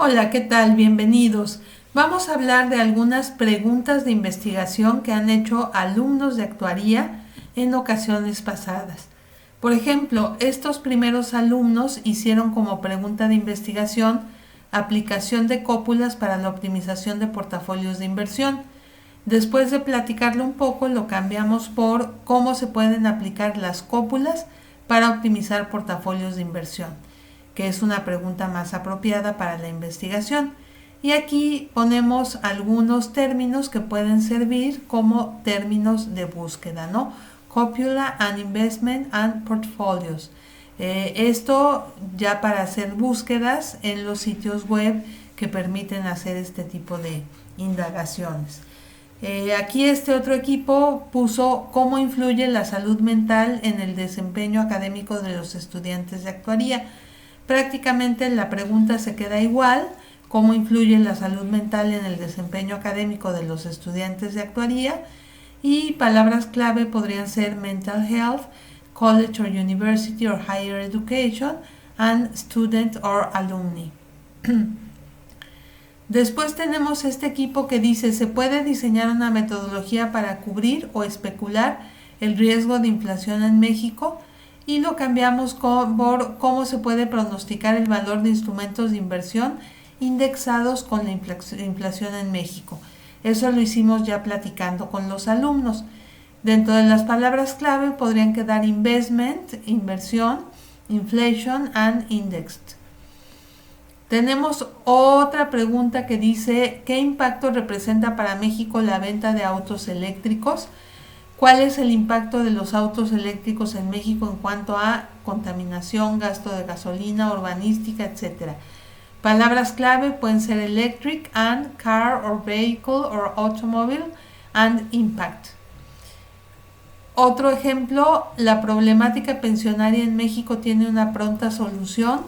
Hola, ¿qué tal? Bienvenidos. Vamos a hablar de algunas preguntas de investigación que han hecho alumnos de actuaría en ocasiones pasadas. Por ejemplo, estos primeros alumnos hicieron como pregunta de investigación aplicación de cópulas para la optimización de portafolios de inversión. Después de platicarlo un poco, lo cambiamos por cómo se pueden aplicar las cópulas para optimizar portafolios de inversión, que es una pregunta más apropiada para la investigación. Y aquí ponemos algunos términos que pueden servir como términos de búsqueda, ¿no? Copula and Investment and Portfolios. Esto ya para hacer búsquedas en los sitios web que permiten hacer este tipo de indagaciones. Aquí este otro equipo puso cómo influye la salud mental en el desempeño académico de los estudiantes de actuaría. Prácticamente la pregunta se queda igual, cómo influye la salud mental en el desempeño académico de los estudiantes de actuaría, y palabras clave podrían ser mental health, college or university or higher education, and student or alumni. Después tenemos este equipo que dice, se puede diseñar una metodología para cubrir o especular el riesgo de inflación en México, y lo cambiamos por cómo se puede pronosticar el valor de instrumentos de inversión indexados con la inflación en México. Eso lo hicimos ya platicando con los alumnos. Dentro de las palabras clave podrían quedar investment, inversión, inflation and indexed. Tenemos otra pregunta que dice, ¿qué impacto representa para México la venta de autos eléctricos? ¿Cuál es el impacto de los autos eléctricos en México en cuanto a contaminación, gasto de gasolina, urbanística, etcétera? Palabras clave pueden ser electric and car or vehicle or automobile and impact. Otro ejemplo, la problemática pensionaria en México tiene una pronta solución.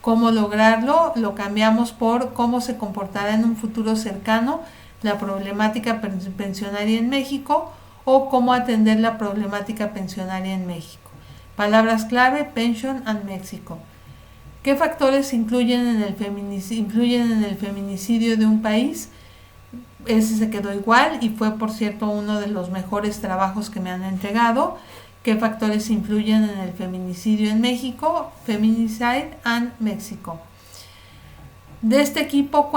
¿Cómo lograrlo? Lo cambiamos por cómo se comportará en un futuro cercano la problemática pensionaria en México, o cómo atender la problemática pensionaria en México. Palabras clave, pension and Mexico. ¿Qué factores influyen en el feminicidio de un país? Ese se quedó igual y fue, por cierto, uno de los mejores trabajos que me han entregado. ¿Qué factores influyen en el feminicidio en México? Feminicide and Mexico. De este equipo,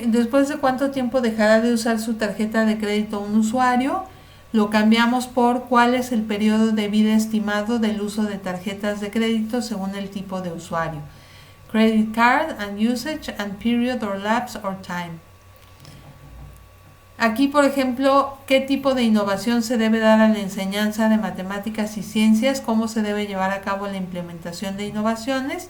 ¿después de cuánto tiempo dejará de usar su tarjeta de crédito un usuario? Lo cambiamos por cuál es el periodo de vida estimado del uso de tarjetas de crédito según el tipo de usuario. Credit card and usage and period or lapse or time. Aquí, por ejemplo, ¿qué tipo de innovación se debe dar a la enseñanza de matemáticas y ciencias? ¿Cómo se debe llevar a cabo la implementación de innovaciones?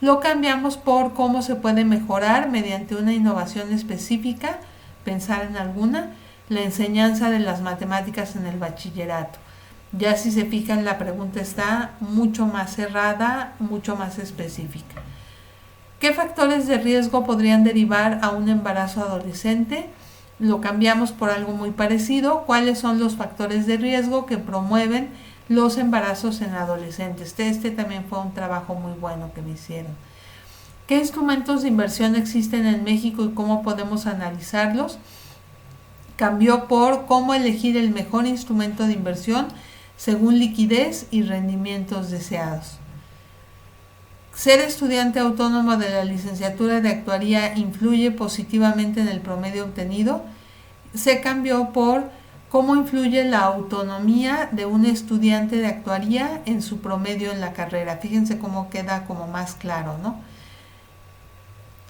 Lo cambiamos por cómo se puede mejorar mediante una innovación específica, pensar en alguna, la enseñanza de las matemáticas en el bachillerato. Ya si se fijan, la pregunta está mucho más cerrada, mucho más específica. ¿Qué factores de riesgo podrían derivar a un embarazo adolescente? Lo cambiamos por algo muy parecido. ¿Cuáles son los factores de riesgo que promueven los embarazos en adolescentes? Este también fue un trabajo muy bueno que me hicieron. ¿Qué instrumentos de inversión existen en México y cómo podemos analizarlos? Cambió por cómo elegir el mejor instrumento de inversión según liquidez y rendimientos deseados. ¿Ser estudiante autónomo de la licenciatura de actuaría influye positivamente en el promedio obtenido? Se cambió por cómo influye la autonomía de un estudiante de actuaría en su promedio en la carrera. Fíjense cómo queda como más claro, ¿no?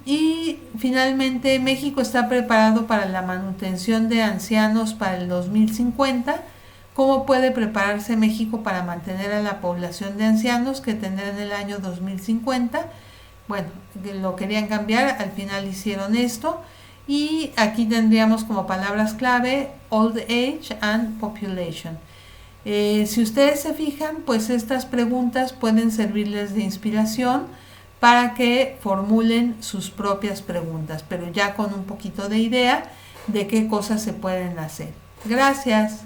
Y finalmente, México está preparado para la manutención de ancianos para el 2050. ¿Cómo puede prepararse México para mantener a la población de ancianos que tendrá en el año 2050? Bueno, lo querían cambiar, al final hicieron esto. Y aquí tendríamos como palabras clave old age and population. Si ustedes se fijan, pues estas preguntas pueden servirles de inspiración para que formulen sus propias preguntas, pero ya con un poquito de idea de qué cosas se pueden hacer. Gracias.